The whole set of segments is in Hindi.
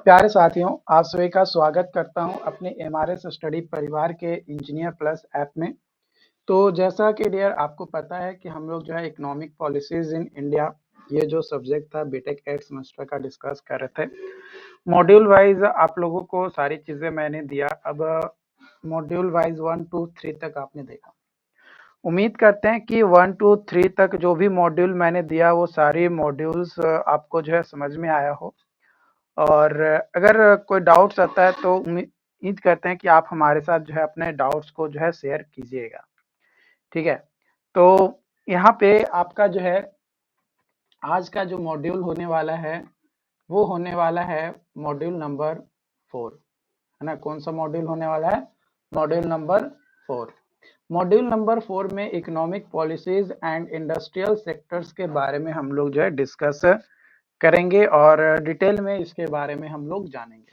प्यारे साथियों, आप सभी का स्वागत करता हूं अपने एमआरएस स्टडी परिवार के इंजीनियर प्लस ऐप में। तो जैसा कि डियर आपको पता है कि हम लोग जो है इकोनॉमिक पॉलिसीज इन इंडिया, ये जो सब्जेक्ट था बीटेक 8 सेमेस्टर का, डिस्कस कर रहे थे। मॉड्यूल वाइज आप लोगों को सारी चीजें मैंने दिया। अब मॉड्यूल वाइज 1 2 3 तक आपने देखा। उम्मीद करते हैं कि 1 2 3 तक जो भी मॉड्यूल मैंने दिया वो सारी मॉड्यूल्स आपको जो है समझ में आया हो। और अगर कोई डाउट्स आता है तो उम्मीद करते हैं कि आप हमारे साथ जो है अपने डाउट्स को जो है शेयर कीजिएगा। ठीक है, तो यहाँ पे आपका जो है आज का जो मॉड्यूल होने वाला है वो होने वाला है मॉड्यूल नंबर 4, है ना। कौन सा मॉड्यूल होने वाला है? Module number 4। मॉड्यूल नंबर 4 में economic policies and industrial sectors के बारे में हम लोग जो है डिस्कस करेंगे और डिटेल में इसके बारे में हम लोग जानेंगे।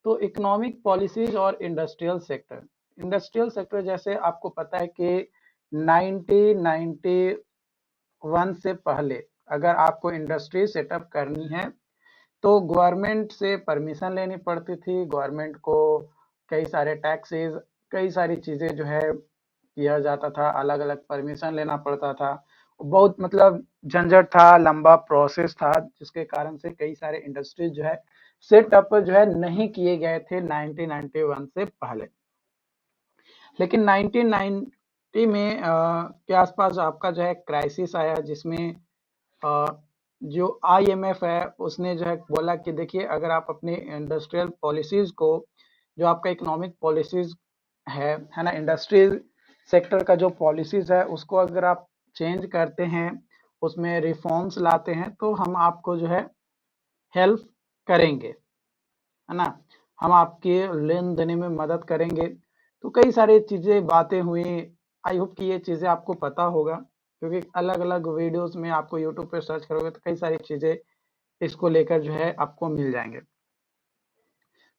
तो इकोनॉमिक पॉलिसीज और इंडस्ट्रियल सेक्टर जैसे आपको पता है कि 1991 से पहले अगर आपको इंडस्ट्री सेटअप करनी है तो गवर्नमेंट से परमिशन लेनी पड़ती थी। गवर्नमेंट को कई सारे टैक्सेस, कई सारी चीजें जो है किया जाता था, अलग अलग परमिशन लेना पड़ता था। बहुत मतलब झंझट था, लंबा प्रोसेस था, जिसके कारण से कई सारे इंडस्ट्रीज जो है सेटअप जो है नहीं किए गए थे 1991 से पहले। लेकिन 1990 में के आसपास आपका जो है क्राइसिस आया, जिसमें जो आईएमएफ है उसने जो है बोला कि देखिए, अगर आप अपनी इंडस्ट्रियल पॉलिसीज को, जो आपका इकोनॉमिक पॉलिसीज है ना, इंडस्ट्रियल सेक्टर का जो पॉलिसीज है उसको अगर आप चेंज करते हैं, उसमें रिफॉर्म्स लाते हैं तो हम आपको जो है हेल्प करेंगे, है ना। हम आपके लेन देने में मदद करेंगे। तो कई सारी चीजें बातें हुई। आई होप कि ये चीजें आपको पता होगा, क्योंकि अलग अलग वीडियोस में आपको यूट्यूब पे सर्च करोगे तो कई सारी चीजें इसको लेकर जो है आपको मिल जाएंगे।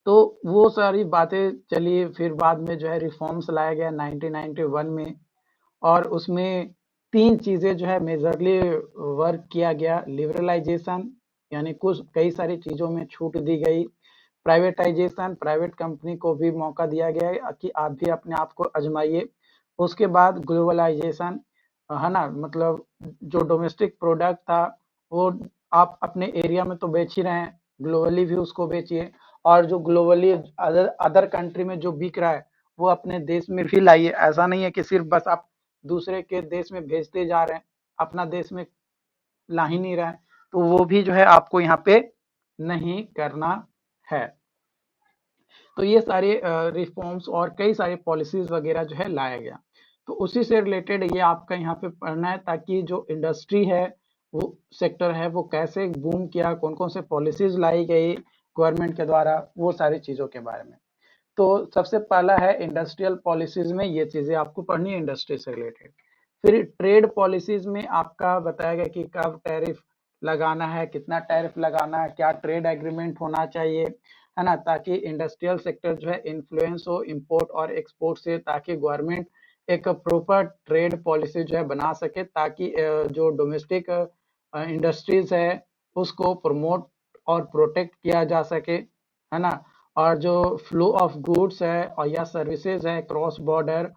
तो वो सारी बातें चली, फिर बाद में जो है रिफॉर्म्स लाया गया 1991 में, और उसमें तीन चीजें जो है मेजरली वर्क किया गया। लिबरलाइजेशन, यानी कुछ कई सारी चीजों में छूट दी गई। प्राइवेटाइजेशन, प्राइवेट कंपनी को भी मौका दिया गया है कि आप भी अपने आप को आजमाइए। उसके बाद ग्लोबलाइजेशन, है ना, मतलब जो डोमेस्टिक प्रोडक्ट था वो आप अपने एरिया में तो बेच ही रहे हैं, ग्लोबली भी उसको बेचिए। और जो ग्लोबली अदर कंट्री में जो बिक रहा है वो अपने देश में भी लाइए। ऐसा नहीं है कि सिर्फ बस आप दूसरे के देश में भेजते जा रहे हैं, अपना देश में ला ही नहीं रहे हैं। तो वो भी जो है आपको यहाँ पे नहीं करना है। तो ये सारे रिफॉर्म्स और कई सारे पॉलिसीज वगैरह जो है लाया गया। तो उसी से रिलेटेड ये आपका यहाँ पे पढ़ना है, ताकि जो इंडस्ट्री है, वो सेक्टर है, वो कैसे बूम किया, कौन कौन से पॉलिसीज लाई गई गवर्नमेंट के द्वारा, वो सारी चीजों के बारे में। तो सबसे पहला है इंडस्ट्रियल पॉलिसीज में ये चीजें आपको पढ़नी है, इंडस्ट्री से रिलेटेड। फिर ट्रेड पॉलिसीज में आपका बताया गया कि कब टैरिफ लगाना है, कितना टैरिफ लगाना है, क्या ट्रेड एग्रीमेंट होना चाहिए, है ना, ताकि इंडस्ट्रियल सेक्टर जो है इन्फ्लुएंस हो इंपोर्ट और एक्सपोर्ट से, ताकि गवर्नमेंट एक प्रॉपर ट्रेड पॉलिसी जो है बना सके, ताकि जो डोमेस्टिक इंडस्ट्रीज है उसको प्रमोट और प्रोटेक्ट किया जा सके, है ना। और जो फ्लो ऑफ गुड्स है और या सर्विसेज है क्रॉस बॉर्डर,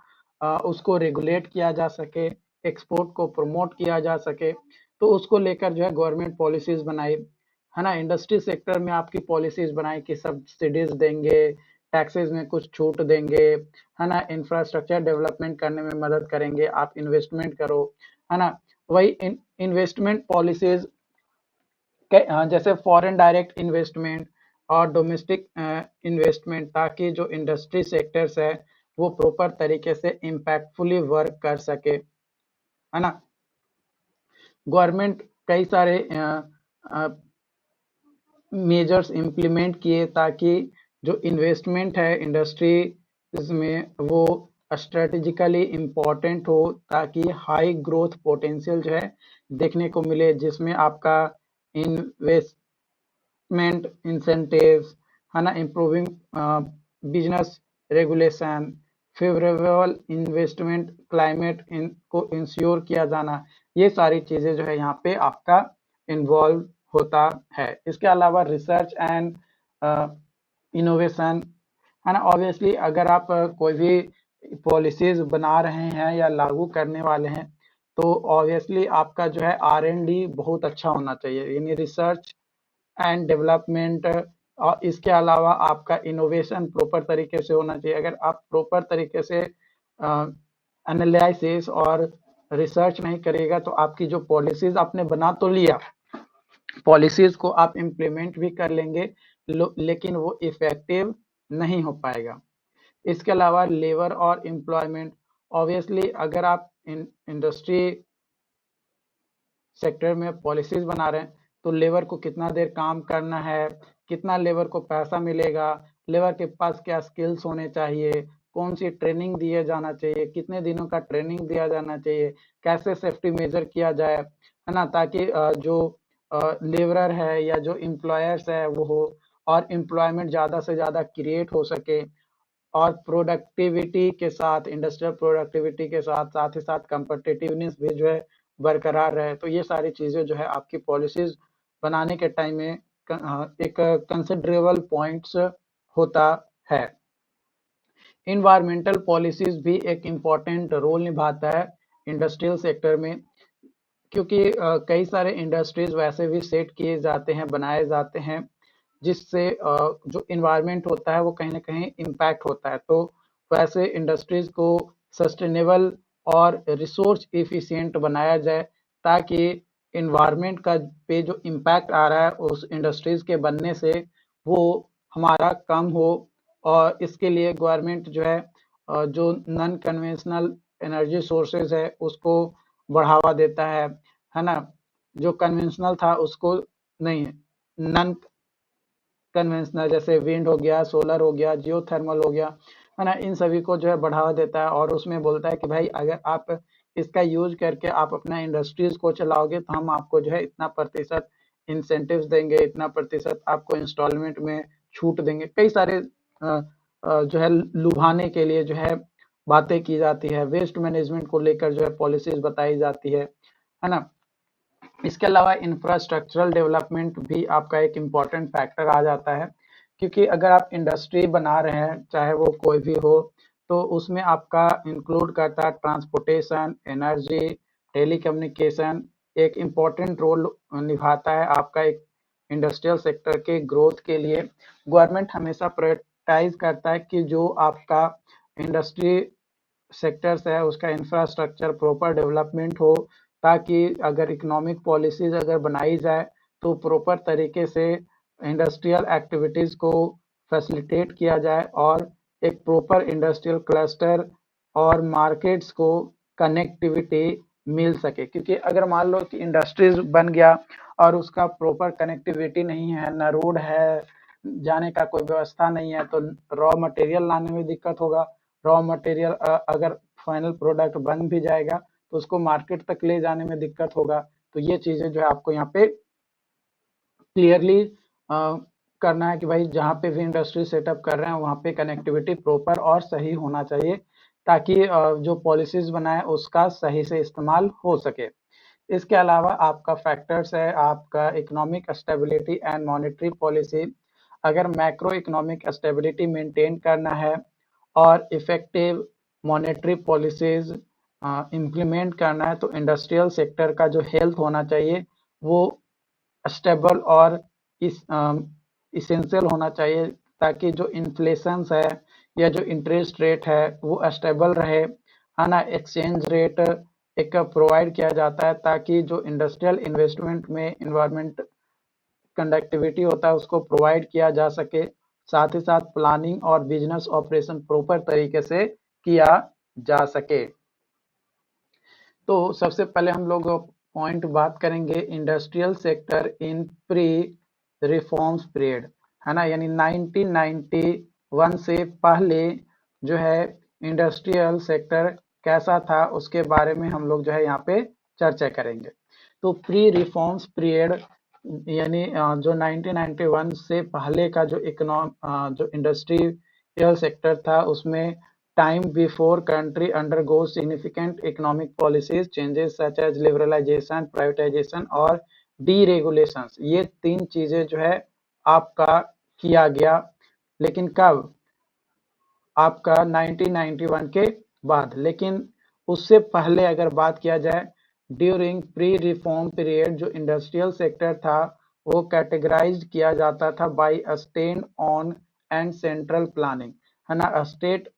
उसको रेगुलेट किया जा सके, एक्सपोर्ट को प्रमोट किया जा सके। तो उसको लेकर जो है गवर्नमेंट पॉलिसीज बनाई, है ना। इंडस्ट्री सेक्टर में आपकी पॉलिसीज बनाई कि सब्सिडीज देंगे, टैक्सेस में कुछ छूट देंगे, है ना, इंफ्रास्ट्रक्चर डेवलपमेंट करने में मदद करेंगे, आप इन्वेस्टमेंट करो, है ना। वही इन्वेस्टमेंट पॉलिसीज जैसे फॉरेन डायरेक्ट इन्वेस्टमेंट और डोमेस्टिक इन्वेस्टमेंट, ताकि जो इंडस्ट्री सेक्टर्स है वो प्रॉपर तरीके से इम्पैक्टफुली वर्क कर सके, है ना। गवर्नमेंट कई सारे मेजर्स इम्प्लीमेंट किए, ताकि जो इन्वेस्टमेंट है इंडस्ट्री में वो स्ट्रेटेजिकली इम्पोर्टेंट हो, ताकि हाई ग्रोथ पोटेंशियल जो है देखने को मिले, जिसमें आपका इन्वेस्टमेंट इंसेंटिव्स, है ना, improving business regulation, favourable investment climate को इंश्योर किया जाना, ये सारी चीजें जो है यहाँ पे आपका इन्वॉल्व होता है। इसके अलावा रिसर्च एंड इनोवेशन, है ना। ऑब्वियसली अगर आप कोई भी पॉलिसीज बना रहे हैं या लागू करने वाले हैं, तो ऑब्वियसली आपका जो है R&D बहुत अच्छा होना चाहिए, यानी रिसर्च एंड डेवलपमेंट। और इसके अलावा आपका इनोवेशन प्रॉपर तरीके से होना चाहिए। अगर आप प्रॉपर तरीके से एनालिसिस और रिसर्च नहीं करिएगा, तो आपकी जो पॉलिसीज आपने बना तो लिया, पॉलिसीज को आप इम्प्लीमेंट भी कर लेंगे, लेकिन वो इफेक्टिव नहीं हो पाएगा। इसके अलावा लेबर और एम्प्लॉयमेंट, ऑब्वियसली अगर आप इंडस्ट्री सेक्टर में पॉलिसीज बना रहे हैं, तो लेबर को कितना देर काम करना है, कितना लेबर को पैसा मिलेगा, लेबर के पास क्या स्किल्स होने चाहिए, कौन सी ट्रेनिंग दिया जाना चाहिए, कितने दिनों का ट्रेनिंग दिया जाना चाहिए, कैसे सेफ्टी मेजर किया जाए, है ना, ताकि जो लेबरर है या जो एम्प्लॉयर्स है वो हो, और एम्प्लॉयमेंट ज़्यादा से ज़्यादा क्रिएट हो सके, और प्रोडक्टिविटी के साथ, इंडस्ट्रियल प्रोडक्टिविटी के साथ साथ ही साथ कम्पिटिटिवनेस भी जो है बरकरार रहे। तो ये सारी चीज़ें जो है आपकी पॉलिसीज बनाने के टाइम में एक कंसिडरेबल पॉइंट्स होता है। इन्वायरमेंटल पॉलिसीज भी एक इम्पॉर्टेंट रोल निभाता है इंडस्ट्रियल सेक्टर में, क्योंकि कई सारे इंडस्ट्रीज वैसे भी सेट किए जाते हैं, बनाए जाते हैं, जिससे जो इन्वायरमेंट होता है वो कहीं ना कहीं इम्पैक्ट होता है। तो वैसे इंडस्ट्रीज को सस्टेनेबल और रिसोर्स एफिशिएंट बनाया जाए, ताकि इन्वायरमेंट का पे जो इम्पैक्ट आ रहा है उस इंडस्ट्रीज के बनने से, वो हमारा कम हो। और इसके लिए गवर्नमेंट जो है जो नॉन कन्वेंशनल एनर्जी सोर्सेज है उसको बढ़ावा देता है ना। जो कन्वेंशनल था उसको नहीं, नॉन कन्वेंशनल जैसे विंड हो गया, सोलर हो गया, जियोथर्मल हो गया, है ना, इन सभी को जो है बढ़ावा देता है, और उसमें बोलता है कि भाई अगर आप इसका यूज करके आप अपना इंडस्ट्रीज को चलाओगे, तो हम आपको जो है इतना प्रतिशत इंसेंटिव्स देंगे, इतना प्रतिशत आपको इंस्टॉलमेंट में छूट देंगे। कई सारे जो है लुभाने के लिए जो है बातें की जाती है, वेस्ट मैनेजमेंट को लेकर जो है पॉलिसीज बताई जाती है ना। इसके अलावा इंफ्रास्ट्रक्चरल डेवलपमेंट भी आपका एक इम्पॉर्टेंट फैक्टर आ जाता है, क्योंकि अगर आप इंडस्ट्री बना रहे हैं, चाहे वो कोई भी हो, तो उसमें आपका इंक्लूड करता है ट्रांसपोर्टेशन, एनर्जी, टेलीकम्युनिकेशन, एक इम्पॉर्टेंट रोल निभाता है आपका एक इंडस्ट्रियल सेक्टर के ग्रोथ के लिए। गवर्नमेंट हमेशा प्रायोरिटाइज करता है कि जो आपका इंडस्ट्री सेक्टर्स है उसका इंफ्रास्ट्रक्चर प्रॉपर डेवलपमेंट हो, ताकि अगर इकोनॉमिक पॉलिसीज अगर बनाई जाए, तो प्रॉपर तरीके से इंडस्ट्रियल एक्टिविटीज़ को फैसिलिटेट किया जाए, और एक प्रॉपर इंडस्ट्रियल क्लस्टर और मार्केट्स को कनेक्टिविटी मिल सके। क्योंकि अगर मान लो कि इंडस्ट्रीज बन गया और उसका प्रॉपर कनेक्टिविटी नहीं है, ना रोड है, जाने का कोई व्यवस्था नहीं है, तो रॉ मटेरियल लाने में दिक्कत होगा। रॉ मटेरियल अगर फाइनल प्रोडक्ट बन भी जाएगा, तो उसको मार्केट तक ले जाने में दिक्कत होगा। तो ये चीज़ें जो है आपको यहाँ पे क्लियरली करना है कि भाई जहाँ पे भी इंडस्ट्री सेटअप कर रहे हैं वहाँ पे कनेक्टिविटी प्रॉपर और सही होना चाहिए, ताकि जो पॉलिसीज बनाए उसका सही से इस्तेमाल हो सके। इसके अलावा आपका फैक्टर्स है आपका economic stability and monetary policy. अगर मैक्रो इकोनॉमिक स्टेबिलिटी मेंटेन करना है और इफेक्टिव मॉनेटरी पॉलिसीज इम्प्लीमेंट करना है, तो इंडस्ट्रियल सेक्टर का जो हेल्थ होना चाहिए वो स्टेबल और इस इसेंशियल होना चाहिए, ताकि जो इन्फ्लेशन है या जो इंटरेस्ट रेट है वो स्टेबल रहे, है ना। एक्सचेंज रेट एक प्रोवाइड किया जाता है, ताकि जो इंडस्ट्रियल इन्वेस्टमेंट में इन्वायरमेंट कंडक्टिविटी होता है उसको प्रोवाइड किया जा सके। साथ ही साथ प्लानिंग और बिजनेस ऑपरेशन प्रॉपर तरीके से किया जा सके। तो सबसे पहले हम लोग पॉइंट बात करेंगे industrial sector in pre reforms period, है ना, यानी 1991 से पहले जो है इंडस्ट्रियल सेक्टर कैसा था उसके बारे में हम लोग जो है यहाँ पे चर्चा करेंगे। तो प्री रिफॉर्म्स पीरियड यानी जो 1991 से पहले का जो इंडस्ट्रियल सेक्टर था, उसमें time before country undergoes significant economic policies changes such as liberalization, privatization और deregulations। ये तीन चीजें जो है आपका किया गया, लेकिन कब? आपका 1991 के बाद। लेकिन उससे पहले अगर बात किया जाए, ड्यूरिंग प्री रिफॉर्म पीरियड जो इंडस्ट्रियल सेक्टर था वो कैटेगराइज किया जाता था by state on and central planning, है ना। स्टेट,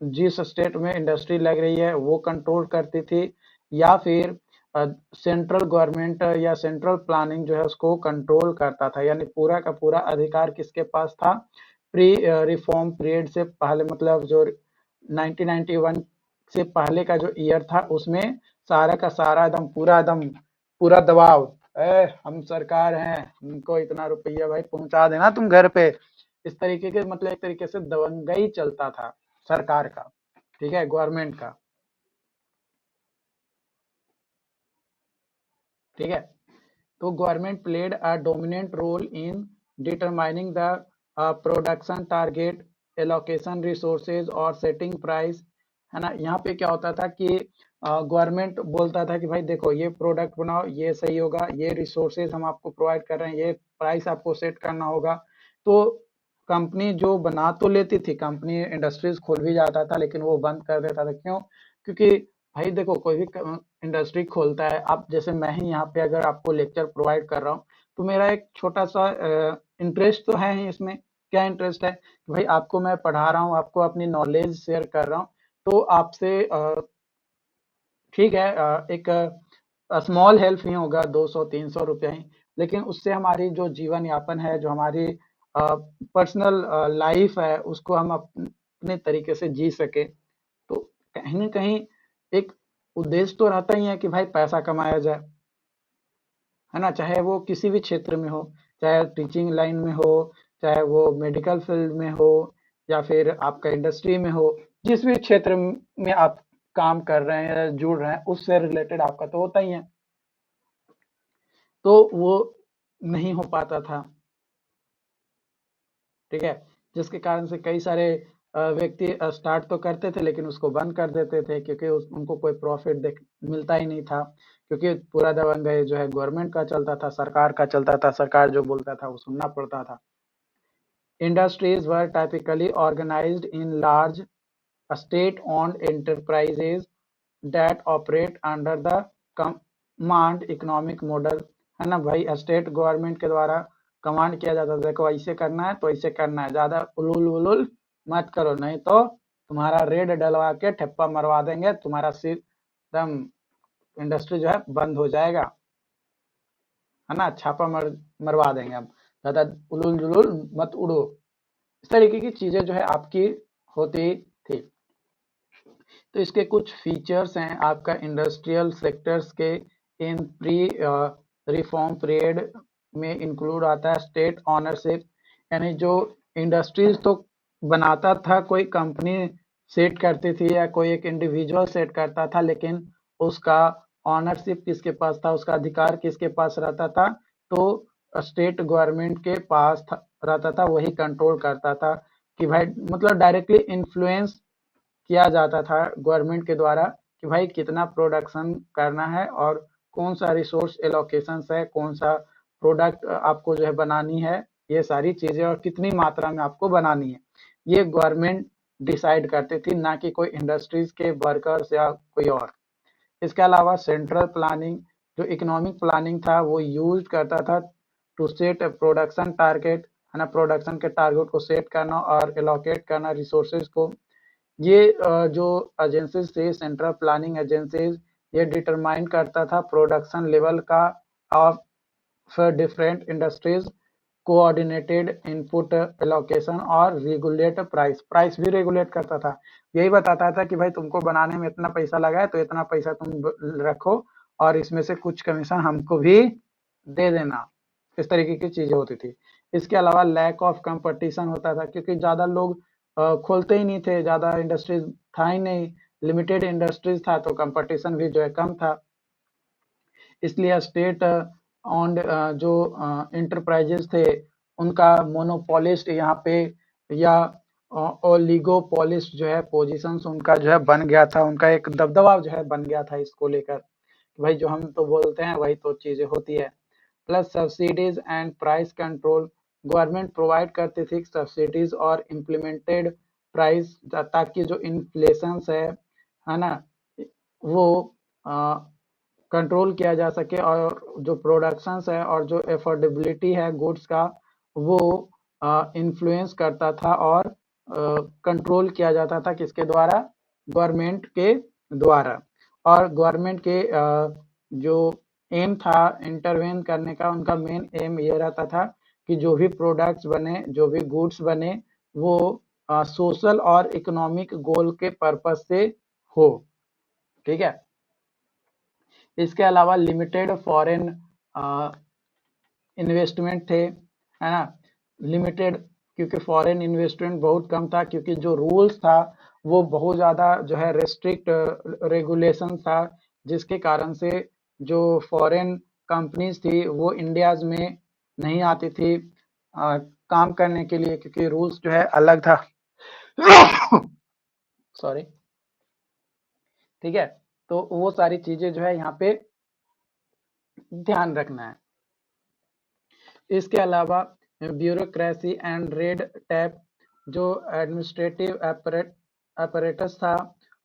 जिस स्टेट में इंडस्ट्री लग रही है वो कंट्रोल करती थी, या फिर सेंट्रल गवर्नमेंट या सेंट्रल प्लानिंग जो है उसको कंट्रोल करता था। यानी पूरा का पूरा अधिकार किसके पास था? प्री रिफॉर्म पीरियड से पहले, मतलब जो 1991 से पहले का जो ईयर था उसमें सारा का सारा एकदम पूरा दबाव, हम सरकार हैं, हमको इतना रुपया भाई पहुंचा देना तुम घर पे, इस तरीके के, मतलब एक तरीके से दबंगई चलता था सरकार का, ठीक है, गवर्नमेंट का, ठीक है। तो government played a dominant role in determining the production target, allocation resources और सेटिंग प्राइस, है ना। यहाँ पे क्या होता था कि गवर्नमेंट बोलता था कि भाई देखो ये प्रोडक्ट बनाओ, ये सही होगा, ये रिसोर्सेज हम आपको प्रोवाइड कर रहे हैं, ये प्राइस आपको सेट करना होगा। तो कंपनी जो बना तो लेती थी, कंपनी इंडस्ट्रीज खोल भी जाता था, लेकिन वो बंद कर देता था। क्यों? क्योंकि भाई देखो, कोई भी इंडस्ट्री खोलता है, आप जैसे मैं ही यहाँ पे अगर आपको लेक्चर प्रोवाइड कर रहा हूँ, तो मेरा एक छोटा सा इंटरेस्ट तो है ही इसमें। क्या इंटरेस्ट है? भाई आपको मैं पढ़ा रहा हूँ, आपको अपनी नॉलेज शेयर कर रहा हूँ, तो आपसे ठीक है, एक स्मॉल हेल्प ही होगा, 200-300 रुपया ही, लेकिन उससे हमारी जो जीवन यापन है, जो हमारी पर्सनल लाइफ है, उसको हम अपने तरीके से जी सके। तो कहीं ना कहीं एक उद्देश्य तो रहता ही है कि भाई पैसा कमाया जाए, है ना। चाहे वो किसी भी क्षेत्र में हो, चाहे टीचिंग लाइन में हो, चाहे वो मेडिकल फील्ड में हो, या फिर आपका इंडस्ट्री में हो, जिस भी क्षेत्र में आप काम कर रहे हैं, जुड़ रहे हैं, उससे रिलेटेड आपका तो होता ही है। तो वो नहीं हो पाता था, ठीक है, जिसके कारण से कई सारे व्यक्ति स्टार्ट तो करते थे, लेकिन उसको बंद कर देते थे, क्योंकि उनको कोई प्रॉफिट देख मिलता ही नहीं था, क्योंकि पूरा दबंगई जो है गवर्नमेंट का चलता था, सरकार का चलता था, सरकार जो बोलता था वो सुनना पड़ता था। Industries were typically organised in large state owned enterprises that operate under the command economic model, है ना भाई। स्टेट गवर्नमेंट के द्वारा कमांड किया जाता था, देखो ऐसे करना है तो ऐसे करना है, ज्यादा उलूल उलूल मत करो, नहीं तो तुम्हारा रेड डलवा के ठप्पा मरवा देंगे, तुम्हारा सिर एकदम इंडस्ट्री जो है बंद हो जाएगा, है ना, छापा मरवा देंगे, अब ज्यादा उलूल जुलूल मत उड़ो। इस तरीके की चीजें जो है आपकी होती थी। तो इसके कुछ फीचर्स हैं आपका इंडस्ट्रियल सेक्टर्स के, इन प्री रिफॉर्म पीरियड में इंक्लूड आता है स्टेट ऑनरशिप, यानी जो इंडस्ट्रीज तो बनाता था कोई कंपनी सेट करती थी, या कोई एक इंडिविजुअल सेट करता था, लेकिन उसका ऑनरशिप किसके पास था, उसका अधिकार किसके पास रहता था? तो स्टेट गवर्नमेंट के पास रहता था, वही कंट्रोल करता था, कि भाई मतलब डायरेक्टली इन्फ्लुएंस किया जाता था गवर्नमेंट के द्वारा, कि भाई कितना प्रोडक्शन करना है, और कौन सा रिसोर्स एलोकेशन है, कौन सा प्रोडक्ट आपको जो है बनानी है, ये सारी चीजें, और कितनी मात्रा में आपको बनानी है, ये गवर्नमेंट डिसाइड करती थी, ना कि कोई इंडस्ट्रीज के वर्कर्स या कोई और। इसके अलावा सेंट्रल प्लानिंग, जो इकोनॉमिक प्लानिंग था वो यूज करता था टू सेट प्रोडक्शन टारगेट, है ना, प्रोडक्शन के टारगेट को सेट करना और एलोकेट करना रिसोर्सेज को। ये जो एजेंसीज थे, सेंट्रल प्लानिंग एजेंसीज, ये डिटरमाइन करता था प्रोडक्शन लेवल का of different industries, coordinated input allocation और रेगुलेट प्राइस, प्राइस भी रेगुलेट करता था। यही बताता था कि भाई तुमको बनाने में इतना पैसा लगा है, तो इतना पैसा तुम रखो, और इसमें से कुछ कमीशन हमको भी दे देना। इस तरीके की चीजें होती थी। इसके अलावा लैक ऑफ कंपटीशन होता था, क्योंकि ज्यादा लोग खोलते ही नहीं थे, ज्यादा इंडस्ट्रीज था ही नहीं, लिमिटेड इंडस्ट्रीज था, तो कंपटीशन भी जो है कम था। इसलिए स्टेट ऑन्ड जो इंटरप्राइजेस थे, उनका मोनोपोलिस्ट यहाँ पे, या ओलिगोपोलिस्ट जो है पोजीशंस उनका जो है बन गया था, उनका एक दबदबा जो है बन गया था इसको लेकर, भाई जो हम तो बोलते हैं वही तो चीजें होती है। Plus subsidies and price control, government provide करती थी सब्सिडीज और इम्प्लीमेंटेड प्राइस, ताकि जो इन्फ्लेशन है ना, वो कंट्रोल किया जा सके और जो प्रोडक्शंस है और जो एफोर्डेबिलिटी है गुड्स का, वो इन्फ्लुएंस करता था और कंट्रोल किया जाता था किसके द्वारा? गवर्नमेंट के द्वारा। और गवर्नमेंट के जो एम था इंटरवेन करने का, उनका मेन एम ये रहता था कि जो भी प्रोडक्ट्स बने, जो भी गुड्स बने, वो सोशल और इकोनॉमिक गोल के पर्पज से हो। ठीक है। इसके अलावा लिमिटेड फॉरेन इन्वेस्टमेंट थे, है ना, लिमिटेड, क्योंकि फॉरेन इन्वेस्टमेंट बहुत कम था, क्योंकि जो रूल्स था वो बहुत ज़्यादा जो है रेस्ट्रिक्ट रेगुलेशन था, जिसके कारण से जो फॉरेन कंपनीज थी वो इंडियाज में नहीं आती थी काम करने के लिए, क्योंकि रूल्स जो है अलग था। सॉरी। ठीक है, तो वो सारी चीजें जो है यहाँ पे ध्यान रखना है। इसके अलावा ब्यूरोक्रेसी एंड रेड टैप, जो एडमिनिस्ट्रेटिव अपरेटस था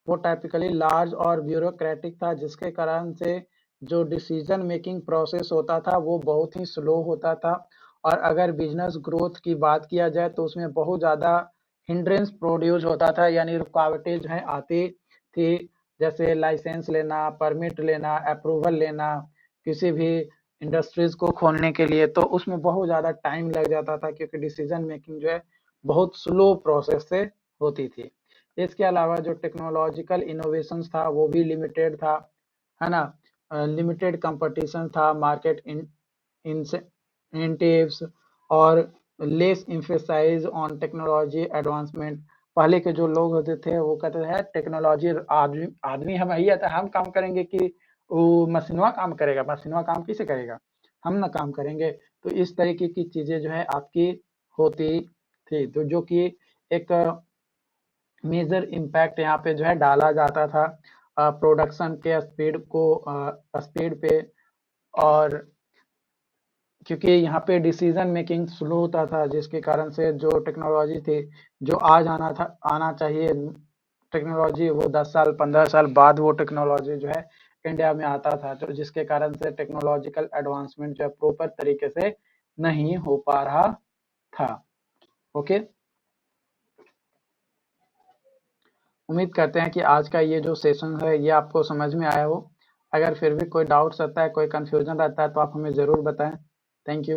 वो टाइपिकली लार्ज और ब्यूरोक्रेटिक था, जिसके कारण से जो डिसीजन मेकिंग प्रोसेस होता था वो बहुत ही स्लो होता था। और अगर बिजनेस ग्रोथ की बात किया जाए तो उसमें बहुत ज़्यादा हिंड्रेंस प्रोड्यूस होता था, यानी रुकावटें जो है आती थी, जैसे लाइसेंस लेना, परमिट लेना, अप्रूवल लेना किसी भी इंडस्ट्रीज को खोलने के लिए, तो उसमें बहुत ज़्यादा टाइम लग जाता था, क्योंकि डिसीजन मेकिंग जो है बहुत स्लो प्रोसेस से होती थी। इसके अलावा जो टेक्नोलॉजिकल इनोवेशंस था वो भी लिमिटेड था, है ना, लिमिटेड कंपटीशन था, मार्केट इंसेंटिव्स और less emphasise on technology advancement. पहले के जो लोग होते थे वो कहते थे टेक्नोलॉजी, आदमी आदमी हम ही है तो हम काम करेंगे कि वो मशीनवा काम करेगा? मशीनवा काम किसे करेगा? हम ना काम करेंगे। तो इस तरीके की चीजें जो है आपकी होती थी, तो जो कि एक मेजर इम्पैक्ट यहाँ पे जो है डाला जाता था प्रोडक्शन के स्पीड को, स्पीड पे। और क्योंकि यहाँ पे डिसीजन मेकिंग स्लो होता था, जिसके कारण से जो टेक्नोलॉजी थी, जो आज आना चाहिए टेक्नोलॉजी, वो 10 साल 15 साल बाद वो टेक्नोलॉजी जो है इंडिया में आता था, तो जिसके कारण से टेक्नोलॉजिकल एडवांसमेंट जो है प्रॉपर तरीके से नहीं हो पा रहा था। ओके, उम्मीद करते हैं कि आज का ये जो सेशन है ये आपको समझ में आया हो। अगर फिर भी कोई डाउट्स रहता है, कोई कंफ्यूजन रहता है, तो आप हमें ज़रूर बताएं। Thank you.